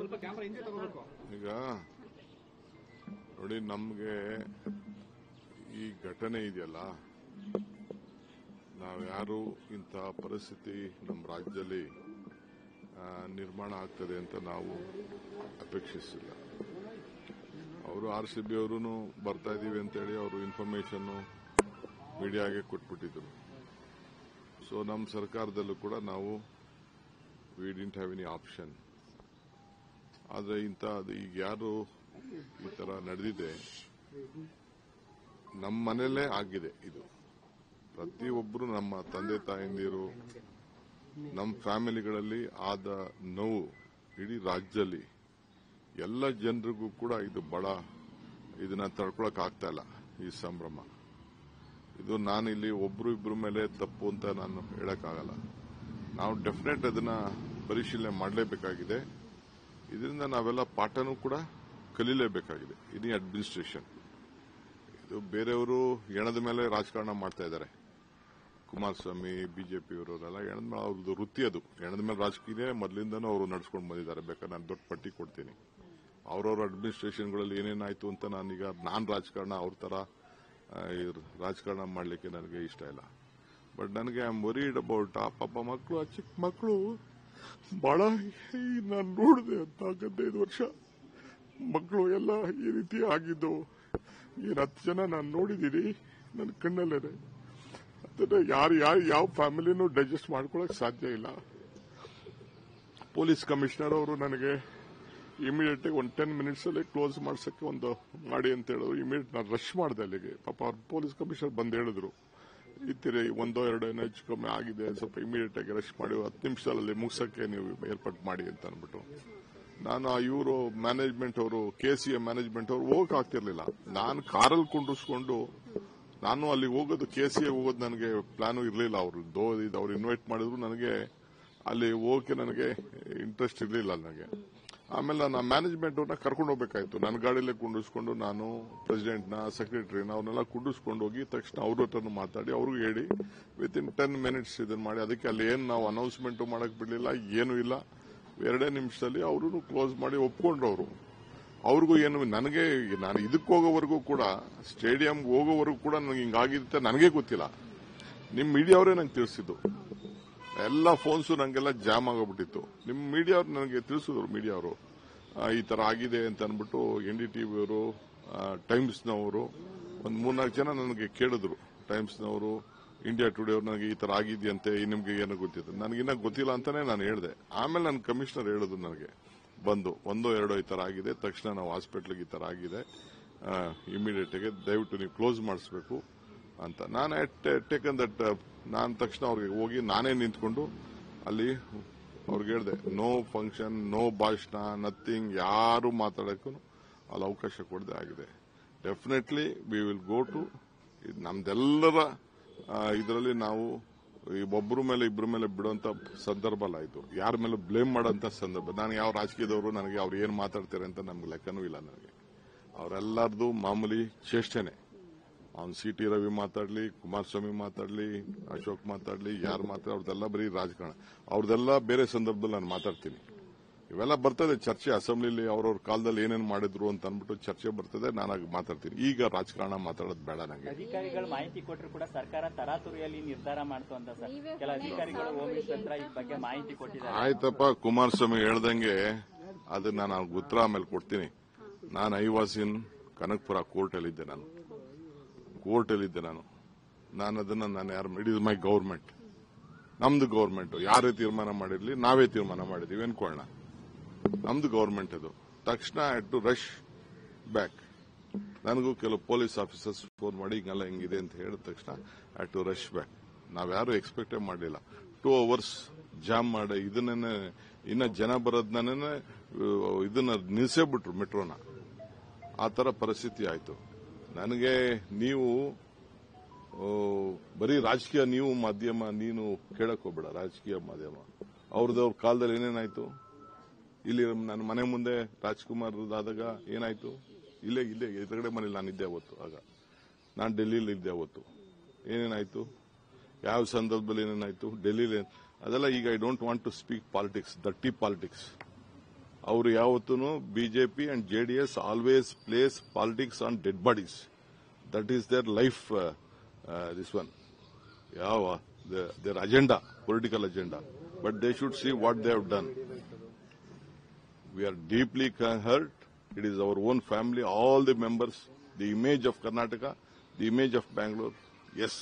ಈಗ ನೋಡಿ, ನಮಗೆ ಈ ಘಟನೆ ಇದೆಯಲ್ಲ, ನಾವ್ಯಾರು ಇಂಥ ಪರಿಸ್ಥಿತಿ ನಮ್ಮ ರಾಜ್ಯದಲ್ಲಿ ನಿರ್ಮಾಣ ಆಗ್ತದೆ ಅಂತ ನಾವು ಅಪೇಕ್ಷಿಸಿಲ್ಲ. ಅವರು RCB ಅವರು ಬರ್ತಾ ಇದೀವಿ ಅಂತೇಳಿ ಅವರು ಇನ್ಫಾರ್ಮೇಶನ್ ಮೀಡಿಯಾಗೆ ಕೊಟ್ಬಿಟ್ಟಿದ್ರು. ಸೊ ನಮ್ಮ ಸರ್ಕಾರದಲ್ಲೂ ಕೂಡ ನಾವು we didn't have any option. ಆದರೆ ಈಗ ಯಾರು ಈ ತರ ನಡೆದಿದೆ, ನಮ್ಮ ಮನೆಯಲ್ಲೇ ಆಗಿದೆ. ಇದು ಪ್ರತಿಯೊಬ್ಬರು, ನಮ್ಮ ತಂದೆ ತಾಯಂದಿರು, ನಮ್ಮ ಫ್ಯಾಮಿಲಿಗಳಲ್ಲಿ ಆದ ನೋವು ಇಡೀ ರಾಜ್ಯದಲ್ಲಿ ಎಲ್ಲ ಜನರಿಗೂ ಕೂಡ ಇದು ಇದನ್ನ ತಡ್ಕೊಳಕ್ ಆಗ್ತಾ ಇಲ್ಲ. ಈ ಸಂಭ್ರಮ ಇದು ನಾನಿಲ್ಲಿ ಒಬ್ರು ಇಬ್ರು ಮೇಲೆ ತಪ್ಪು ಅಂತ ನಾನು ಹೇಳಕ್ಕಾಗಲ್ಲ. ನಾವು ಡೆಫಿನೆಟ್ ಅದನ್ನ ಪರಿಶೀಲನೆ ಮಾಡಲೇಬೇಕಾಗಿದೆ. ಇದರಿಂದ ನಾವೆಲ್ಲ ಪಾಠನೂ ಕೂಡ ಕಲೀಲೇಬೇಕಾಗಿದೆ. ಇಡೀ ಅಡ್ಮಿನಿಸ್ಟ್ರೇಷನ್ ಇದು ಬೇರೆಯವರು ಹೆಣದ ಮೇಲೆ ರಾಜಕಾರಣ ಮಾಡ್ತಾ ಇದ್ದಾರೆ. ಕುಮಾರಸ್ವಾಮಿ, ಬಿಜೆಪಿಯವರೆಲ್ಲ ಹೆಣದ ಮೇಲೆ ಅವ್ರದ್ದು ವೃತ್ತಿ, ಅದು ಹೆಣದ ಮೇಲೆ ರಾಜಕೀಯ ಮೊದಲಿಂದನೂ ಅವರು ನಡ್ಸ್ಕೊಂಡು ಬಂದಿದ್ದಾರೆ. ಬೇಕಾದ್ರೆ ನಾನು ದೊಡ್ಡ ಪಟ್ಟಿ ಕೊಡ್ತೀನಿ. ಅವ್ರವ್ರ ಅಡ್ಮಿನಿಸ್ಟ್ರೇಷನ್ಗಳಲ್ಲಿ ಏನೇನಾಯ್ತು ಅಂತ ನಾನು ರಾಜಕಾರಣ ಅವ್ರ ತರ ರಾಜಕಾರಣ ಮಾಡಲಿಕ್ಕೆ ನನಗೆ ಇಷ್ಟ ಇಲ್ಲ. ಬಟ್ ನನಗೆ ಐ ಆಮ್ ವರಿಡ್ ಅಬೌಟ್ ಆ ಪಾಪ ಮಕ್ಕಳು, ಆ ಚಿಕ್ಕ ಮಕ್ಕಳು ಬಹಳ ನಾನು ನೋಡಿದೆ ಅಂತ 15 ವರ್ಷ ಮಕ್ಕಳು ಎಲ್ಲ ಈ ರೀತಿ ಆಗಿದ್ದು. 10 ಜನ ನಾನು ನೋಡಿದ್ದೀನಿ ನನ್ನ ಕಣ್ಣಲ್ಲೇ. ಅದನ್ನ ಯಾವ ಫ್ಯಾಮಿಲಿನೂ ಡೈಜೆಸ್ಟ್ ಮಾಡ್ಕೊಳಕ್ ಸಾಧ್ಯ ಇಲ್ಲ. ಪೊಲೀಸ್ ಕಮಿಷನರ್ ಅವರು ನನಗೆ ಇಮಿಡಿಯೇಟ್ ಆಗಿ 10 ಮಿನಿಟ್ಸ್ ಅಲ್ಲಿ ಕ್ಲೋಸ್ ಮಾಡ್ಸಕ್ಕೆ ಮಾಡಿ ಅಂತ ಹೇಳಿದ್ರು. ಇಮಿಡಿಯೇಟ್ ನಾನು ರಶ್ ಮಾಡಿದೆ ಅಲ್ಲಿಗೆ. ಪಾಪ ಅವ್ರ ಪೊಲೀಸ್ ಕಮಿಷನರ್ ಬಂದು ಹೇಳಿದ್ರು, ಇತ್ತಿರಿ 1-2 ಹೆಚ್ಚು ಕಮ್ಮಿ ಆಗಿದೆ, ಸ್ವಲ್ಪ ಇಮಿಡಿಯೇಟ್ ಆಗಿ ರಶ್ ಮಾಡಿ 10 ನಿಮಿಷದಲ್ಲಿ ಮುಗಿಸಕ್ಕೆ ನೀವು ಏರ್ಪಾಟ್ ಮಾಡಿ ಅಂತ ಅಂದ್ಬಿಟ್ಟು. ನಾನು ಇವರು ಮ್ಯಾನೇಜ್ಮೆಂಟ್ ಅವರು, KCA ಮ್ಯಾನೇಜ್ಮೆಂಟ್ ಅವರು ಹೋಗಕ್ ಆಗ್ತಿರ್ಲಿಲ್ಲ. ನಾನು ಕಾರಲ್ಲಿ ಕುಂಡಿಸ್ಕೊಂಡು ನಾನು ಅಲ್ಲಿ ಹೋಗೋದು, KCA ಹೋಗೋದು ನನಗೆ ಪ್ಲಾನು ಇರಲಿಲ್ಲ. ಅವ್ರು ಇನ್ವೈಟ್ ಮಾಡಿದ್ರು, ನನಗೆ ಅಲ್ಲಿ ಹೋಗಕ್ಕೆ ನನಗೆ ಇಂಟ್ರೆಸ್ಟ್ ಇರಲಿಲ್ಲ ನನಗೆ. ಆಮೇಲೆ ನಾನು ಮ್ಯಾನೇಜ್ಮೆಂಟ್ ಅವ್ರನ್ನ ಕರ್ಕೊಂಡು ಹೋಗ್ಬೇಕಾಯ್ತು. ನನ್ನ ಗಾಡಿಯಲ್ಲೇ ಕುಂಡಿಸ್ಕೊಂಡು ನಾನು ಪ್ರೆಸಿಡೆಂಟ್ನ, ಸೆಕ್ರೆಟರಿನ ಅವ್ರನ್ನೆಲ್ಲ ಕುಂಡಿಸ್ಕೊಂಡು ಹೋಗಿ ತಕ್ಷಣ ಅವ್ರ ಹತ್ರನೂ ಮಾತಾಡಿ ಅವ್ರಿಗೂ ಹೇಳಿ ವಿತಿನ್ 10 ಮಿನಿಟ್ಸ್ ಇದನ್ನ ಮಾಡಿ. ಅದಕ್ಕೆ ಅಲ್ಲಿ ಏನು ನಾವು ಅನೌನ್ಸ್ಮೆಂಟ್ ಮಾಡಕ್ ಬಿಡಲಿಲ್ಲ, ಏನೂ ಇಲ್ಲ. 2 ನಿಮಿಷದಲ್ಲಿ ಅವರು ಕ್ಲೋಸ್ ಮಾಡಿ ಒಪ್ಕೊಂಡ್ರು. ಅವ್ರಿಗೂ ಏನು, ನನಗೆ ನಾನು ಇದಕ್ಕೆ ಹೋಗೋವರೆಗೂ ಕೂಡ, ಸ್ಟೇಡಿಯಂಗೆ ಹೋಗೋವರೆಗೂ ಕೂಡ ನನಗೆ ಹಿಂಗಾಗಿರುತ್ತೆ ನನಗೆ ಗೊತ್ತಿಲ್ಲ. ನಿಮ್ಮ ಮೀಡಿಯಾವರೇ ನಂಗೆ ತಿಳಿಸಿದ್ದು. ಎಲ್ಲ ಫೋನ್ಸು ನಂಗೆಲ್ಲ ಜಾಮ್ ಆಗೋಗ್ಬಿಟ್ಟಿತ್ತು. ನಿಮ್ಮ ಮೀಡಿಯಾವ್ರು ನನಗೆ ತಿಳಿಸಿದ್ರು, ಮೀಡಿಯಾವರು ಈ ತರ ಆಗಿದೆ ಅಂತ ಅಂದ್ಬಿಟ್ಟು. NDTV ಅವರು, ಟೈಮ್ಸ್ನವರು ಒಂದು 3-4 ಜನ ನನಗೆ ಕೇಳಿದ್ರು. ಟೈಮ್ಸ್ನವರು, ಇಂಡಿಯಾ ಟುಡೇ ಅವರು ನನಗೆ ಈ ತರ ಆಗಿದೆಯಂತೆ, ನಿಮ್ಗೆ ಏನೋ ಗೊತ್ತಿತ್ತು. ನನಗಿನ್ನ ಗೊತ್ತಿಲ್ಲ ಅಂತಾನೆ ನಾನು ಹೇಳಿದೆ. ಆಮೇಲೆ ನನ್ನ ಕಮಿಷನರ್ ಹೇಳಿದ್ರು ನನಗೆ ಬಂದು, 1-2 ಈ ತರ ಆಗಿದೆ, ತಕ್ಷಣ ನಾವು ಹಾಸ್ಪಿಟ್ಲಿಗೆ ಈ ತರ ಆಗಿದೆ, ಇಮಿಡಿಯೇಟ್ ಆಗಿ ದಯವಿಟ್ಟು ನೀವು ಕ್ಲೋಸ್ ಮಾಡಿಸ್ಬೇಕು ಅಂತ. ನಾನು ಟೇಕನ್ ದಟ್. ನಾನು ತಕ್ಷಣ ಅವ್ರಿಗೆ ಹೋಗಿ ನಾನೇ ನಿಂತ್ಕೊಂಡು ಅಲ್ಲಿ ಅವ್ರಿಗೆ ಹೇಳಿದೆ, ನೋ ಫಂಕ್ಷನ್, ನೋ ಭಾಷಣ, ನಥಿಂಗ್, ಯಾರು ಮಾತಾಡಕ್ಕೂ ಅಲ್ಲಿ ಅವಕಾಶ ಕೊಡದೆ ಆಗಿದೆ. Definitely we will go to ನಮ್ದೆಲ್ಲರ ಇದರಲ್ಲಿ ನಾವು ಒಬ್ಬರ ಮೇಲೆ ಇಬ್ಬರ ಮೇಲೆ ಬಿಡುವಂತ ಸಂದರ್ಭ ಅಲ್ಲ ಇದು. ಯಾರ ಮೇಲೆ ಬ್ಲೇಮ್ ಮಾಡೋಂತ ಸಂದರ್ಭ. ನಾನು ಯಾವ ರಾಜಕೀಯದವರು ನನಗೆ ಅವ್ರು ಏನ್ ಮಾತಾಡ್ತಾರೆ ಅಂತ ನಮ್ಗೆ ಲೆಕ್ಕನೂ ಇಲ್ಲ. ನನಗೆ ಅವರೆಲ್ಲರದು ಮಾಮೂಲಿ ಚೇಷ್ಟೆನೆ. ಅವ್ನು CT ರವಿ ಮಾತಾಡ್ಲಿ, ಕುಮಾರಸ್ವಾಮಿ ಮಾತಾಡ್ಲಿ, ಅಶೋಕ್ ಮಾತಾಡ್ಲಿ, ಯಾರು ಮಾತಾಡ್ಲಿ, ಅವ್ರದೆಲ್ಲ ಬರೀ ರಾಜಕಾರಣ. ಅವ್ರದೆಲ್ಲ ಬೇರೆ ಸಂದರ್ಭದಲ್ಲಿ ನಾನು ಮಾತಾಡ್ತೀನಿ. ಇವೆಲ್ಲ ಬರ್ತದೆ ಚರ್ಚೆ. ಅಸೆಂಬ್ಲಿಲಿ ಅವ್ರವ್ರ ಕಾಲದಲ್ಲಿ ಏನೇನು ಮಾಡಿದ್ರು ಅಂತ ಅಂದ್ಬಿಟ್ಟು ಚರ್ಚೆ ಬರ್ತದೆ, ನಾನು ಮಾತಾಡ್ತೀನಿ. ಈಗ ರಾಜಕಾರಣ ಮಾತಾಡೋದು ಬೇಡ ನನಗೆ. ಅಧಿಕಾರಿಗಳು ಮಾಹಿತಿ ಕೊಟ್ಟರು ಕೂಡ ಸರ್ಕಾರ ತರಾತುರಿಯಲ್ಲಿ ನಿರ್ಧಾರ ಮಾಡ್ತು ಅಂತ ಸರ್. ಕೆಲ ಅಧಿಕಾರಿಗಳು ಹೋಮ್ ಮಿನಿಸ್ಟರ್ ಈ ಬಗ್ಗೆ ಮಾಹಿತಿ ಕೊಟ್ಟಿದ್ದಾರೆ. ಆಯ್ತಪ್ಪ, ಕುಮಾರಸ್ವಾಮಿ ಹೇಳ್ದಂಗೆ ಅದನ್ನ ನಾನು ಉತ್ತರ ಆಮೇಲೆ ಕೊಡ್ತೀನಿ. ನಾನು ಐ ವಾಸ್ ಇನ್ ಕನಕಪುರ ಕೋರ್ಟಲ್ಲಿದ್ದೆ. ನಾನು ಅದನ್ನ ಯಾರು, ಇಟ್ ಇಸ್ ಮೈ ಗವರ್ಮೆಂಟ್, ನಮ್ದು ಗವರ್ಮೆಂಟ್. ಯಾರೇ ತೀರ್ಮಾನ ಮಾಡಿರ್ಲಿ, ನಾವೇ ತೀರ್ಮಾನ ಮಾಡಿದೀವಿ ಅನ್ಕೊಳ್ಳೋಣ. ನಮ್ದು ಗವರ್ಮೆಂಟ್ ಅದು. ತಕ್ಷಣ ಟು ರಶ್ ಬ್ಯಾಕ್. ನನಗೂ ಕೆಲವು ಪೊಲೀಸ್ ಆಫೀಸರ್ಸ್ ಫೋನ್ ಮಾಡಿ ಹಿಂಗೆಲ್ಲ ಹಿಂಗಿದೆ ಅಂತ ಹೇಳಿದ ತಕ್ಷಣ ಟು ರಶ್ ಬ್ಯಾಕ್. ನಾವ್ಯಾರು ಎಕ್ಸ್ಪೆಕ್ಟೇ ಮಾಡಲಿಲ್ಲ. 2 hours ಜಾಮ್ ಮಾಡಿ ಇದನ್ನೇ, ಇನ್ನ ಜನ ಬರೋದನ್ನೇ ಇದನ್ನ ನಿಲ್ಸೇ ಬಿಟ್ರು ಮೆಟ್ರೋನ. ಆ ತರ ಪರಿಸ್ಥಿತಿ ಆಯ್ತು. ನನಗೆ ನೀವು ಬರೀ ರಾಜಕೀಯ, ನೀವು ಮಾಧ್ಯಮ, ನೀನು ಕೇಳಕ್ ಹೋಗ್ಬೇಡ. ರಾಜಕೀಯ ಮಾಧ್ಯಮ ಅವ್ರದವ್ರ ಕಾಲದಲ್ಲಿ ಏನೇನಾಯ್ತು, ಇಲ್ಲಿ ನನ್ನ ಮನೆ ಮುಂದೆ ರಾಜ್ಕುಮಾರ್ ಆದಾಗ ಏನಾಯ್ತು, ಇಲ್ಲೇ ಎದುರುಗಡೆ ಮನೇಲಿ ನಾನಿದ್ದೆ ಅವತ್ತು. ಆಗ ನಾನು ಡೆಲ್ಲಿಲಿ ಇದ್ದೆ ಅವತ್ತು. ಏನೇನಾಯ್ತು, ಯಾವ ಸಂದರ್ಭದಲ್ಲಿ ಏನೇನಾಯ್ತು ಡೆಲ್ಲಿಲಿ, ಅದೆಲ್ಲ ಈಗ I don't want to speak politics, ದಟ್ಟಿ ಪಾಲಿಟಿಕ್ಸ್. ಅವರು ಯಾವತ್ತೂ BJP and JDS always plays politics on dead bodies. That is their life. This one ಯಾವ their agenda, political agenda. But they should see what they have done. We are deeply hurt. It is our own family, all the members, the image of Karnataka, the image of Bangalore. Yes,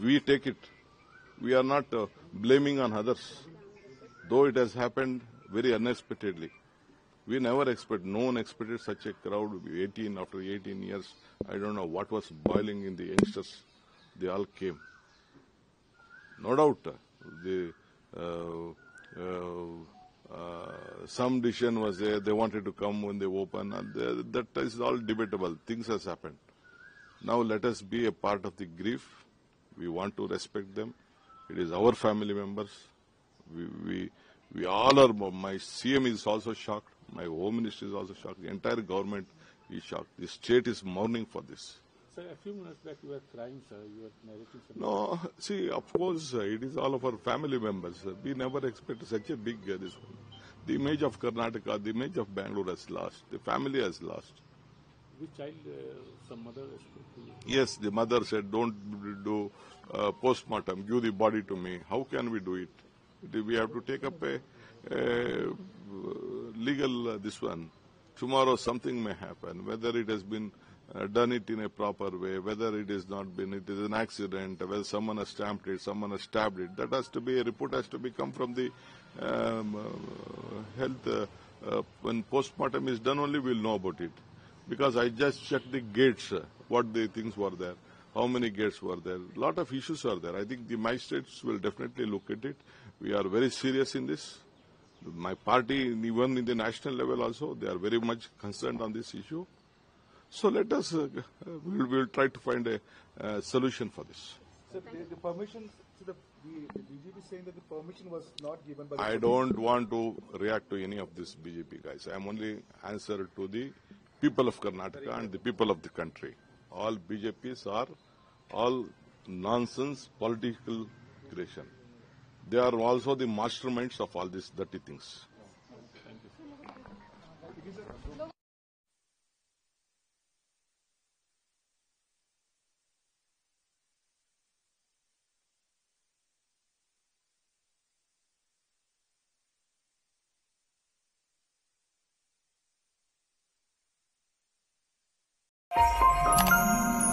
we take it. We are not blaming on others. Though it has happened very unexpectedly. We never expect, no one expected such a crowd. After 18 years, I don't know what was boiling in the youngsters. They all came. No doubt, some decision was there. They wanted to come when they open, and that is all debatable. Things has happened. Now let us be a part of the grief. We want to respect them. It is our family members. We all are. My CM is also shocked. My Home Minister is also shocked. The entire government is shocked. The state is mourning for this. Sir, a few minutes back you were crying, sir. You were narrating something. No, see, of course, it is all of our family members. We never expected such a big this one. The image of Karnataka, the image of Bangalore has lost. The family has lost. Which child, some mother spoke to you? Yes, the mother said, don't do postmortem, give the body to me. How can we do it? We have to take up a legal this one. Tomorrow something may happen, whether it has been done it in a proper way, whether it is not been, it is an accident, whether someone has stamped it, someone has stabbed it. That has to be, a report has to be come from the health. When postmortem is done only we will know about it. Because I just checked the gates, what the things were there, how many gates were there. A lot of issues are there. I think the magistrates will definitely look at it. We are very serious in this. My party, even in the national level also, they are very much concerned on this issue. So let us, we'll try to find a solution for this. So the permission, so the BJP is saying that the permission was not given by the I don't want to react to any of this BJP guys. I am only answer to the people of Karnataka and the people of the country. All BJPs are all nonsense political creation. They are also the masterminds of all these dirty things. Thank you.